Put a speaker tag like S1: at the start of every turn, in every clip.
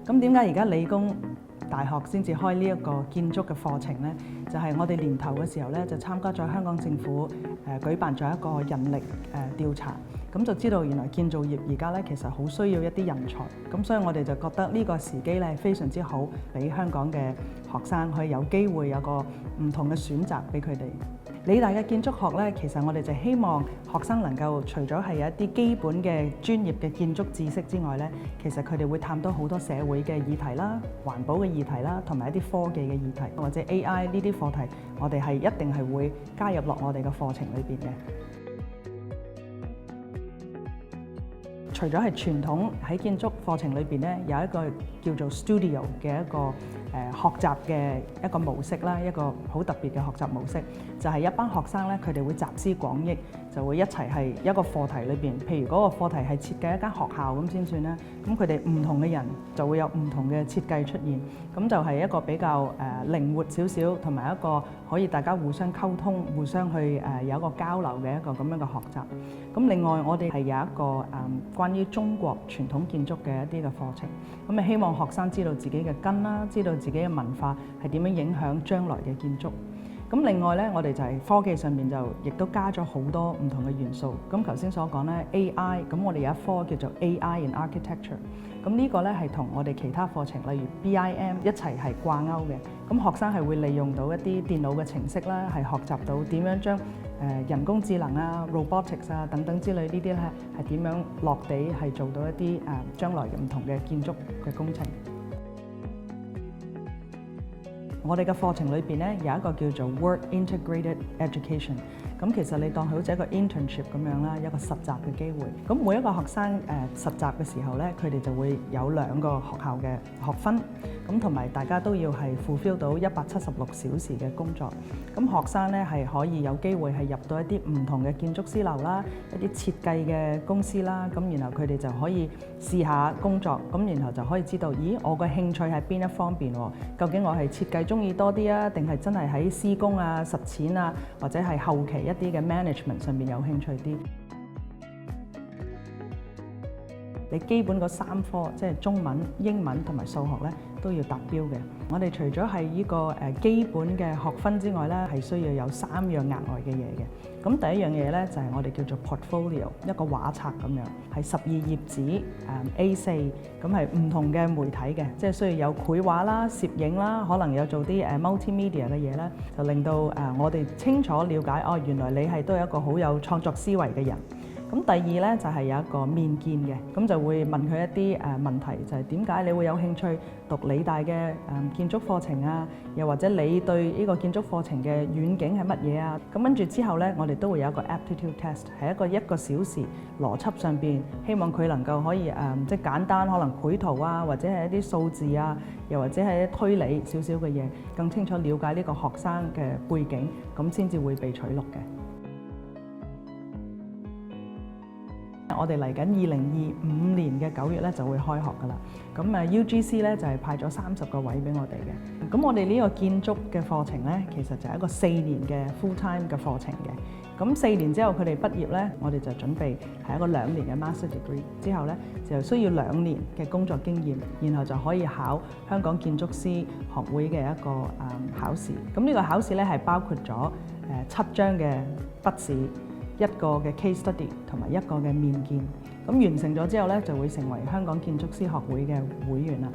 S1: 咁點解而家理工大學先至開呢一個建築嘅課程呢？就係我哋年頭嘅時候咧，就參加咗香港政府舉辦咗一個人力調查，咁就知道原來建造業而家咧其實好需要一啲人才，咁所以我哋就覺得呢個時機咧係非常之好，俾香港嘅學生可以有機會有個唔同嘅選擇俾佢哋。理大嘅建築學咧，其實我哋就希望學生能夠除咗係有一啲基本嘅專業嘅建築知識之外咧，其實佢哋會探討好多社會嘅議題啦、環保嘅議題啦，同埋一啲科技嘅議題，或者 AI 呢啲課題，我哋係一定係會加入落我哋嘅課程裏邊嘅。除咗係傳統喺建築課程裏邊咧，有一個叫做 studio 嘅一個學習嘅一個模式啦，一個好特別嘅學習模式，就係一班學生咧，佢哋會集思廣益，就會一齊係一個課題裏邊，譬如嗰個課題係設計一間學校咁先算啦。咁佢哋唔同嘅人就會有唔同嘅設計出現，咁就係一個比較靈活少少，同埋一個可以大家互相溝通、互相去有一個交流嘅一個咁樣嘅學習。咁另外我哋係有一個關於中國傳統建築嘅一啲嘅課程，咁啊希望學生知道自己嘅根啦，知道自己嘅文化係點樣影響將來嘅建築。咁另外咧，我哋就係科技上面就亦都加咗好多唔同嘅元素。咁頭先所講咧 AI， 咁我哋有一科叫做 AI in Architecture。咁呢個咧係同我哋其他課程，例如 BIM 一齊係掛鈎嘅。咁學生係會利用到一啲電腦嘅程式啦，係學習到點樣將人工智能啊、robotics 啊等等之類呢啲咧係點樣落地係做到一啲將來嘅唔同嘅建築嘅工程。我哋嘅課程裏邊咧有一個叫做 Work Integrated Education， 咁其實你當佢好似一個 internship 咁樣啦，一個實習嘅機會。咁每一個學生實習嘅時候咧，佢哋就會有2個學校嘅學分，咁同埋大家都要係 fulfill 到176小時嘅工作。咁學生咧係可以有機會係入到一啲唔同嘅建築師樓啦，一啲設計嘅公司啦，咁然後佢哋就可以試下工作，咁然後就可以知道，咦，我嘅興趣係邊一方面喎？究竟我係設計中意多啲啊，定係真係喺施工啊、實踐啊，或者係後期一啲嘅 management 上面有興趣啲？你基本嗰3科，即係中文、英文同埋數學咧，都要達標嘅。我哋除咗係呢個基本嘅學分之外咧，係需要有3樣額外嘅嘢嘅。咁第一樣嘢咧就係我哋叫做 portfolio， 一個畫冊咁樣，係12頁紙A4，咁係唔同嘅媒體嘅，即係需要有繪畫啦、攝影啦，可能有做啲multimedia 嘅嘢咧，就令到我哋清楚了解，哦，原來你係都係一個好有創作思維嘅人。咁第二咧就係有一個面見嘅，咁就會問佢一啲問題，就係點解你會有興趣讀理大嘅建築課程啊？又或者你對呢個建築課程嘅遠景係乜嘢啊？咁跟住之後咧，我哋都會有一個 aptitude test， 係一個小時邏輯上邊，希望佢能夠可以即係簡單可能繪圖啊，或者係一啲數字啊，又或者係一啲推理少少嘅嘢，更清楚了解呢個學生嘅背景，咁先至會被取錄嘅。我哋嚟緊2025年嘅9月咧就會開學㗎啦。咁UGC 咧就係派咗30個位俾我哋嘅。咁我哋呢個建築嘅課程咧，其實就係一個4年嘅 full time 嘅課程嘅。咁4年之後佢哋畢業咧，我哋就準備係一個2年嘅 master degree。之後咧就需要2年嘅工作經驗，然後就可以考香港建築師學會嘅一個考試。咁呢個考試咧係包括咗7張嘅筆試。1個嘅 case study 同埋1個嘅面見，咁完成咗之後咧，就會成為香港建築師學會嘅會員啦。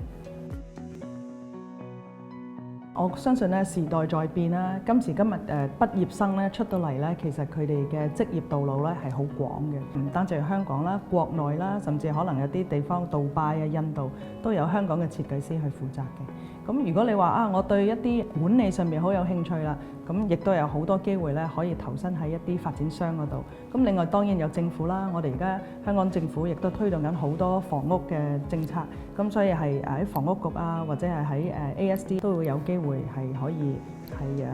S1: 我相信咧時代在變啦，今時今日畢業生咧出到嚟咧，其實佢哋嘅職業道路咧係好廣嘅，唔單止係香港啦、國內啦，甚至可能有啲地方杜拜啊、印度都有香港嘅設計師去負責嘅。咁如果你話我對一啲管理上面好有興趣啦，咁亦都有好多機會咧可以投身喺一啲發展商嗰度。咁另外當然有政府啦，我哋而家香港政府亦都推動緊好多房屋嘅政策，咁所以係喺房屋局啊，或者係喺ASD 都會有機會係可以係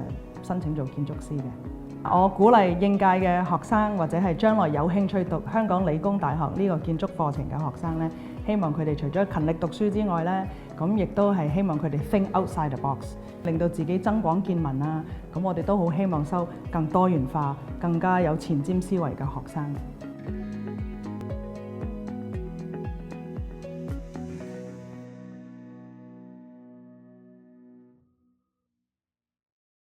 S1: 申請做建築師嘅。我鼓勵應屆嘅學生或者係將來有興趣讀香港理工大學呢個建築課程嘅學生咧，希望佢哋除咗勤力讀書之外咧，咁亦都係希望佢哋 think outside the box， 令到自己增廣見聞啊！咁我哋都好希望收更多元化、更加有前瞻思維嘅學生。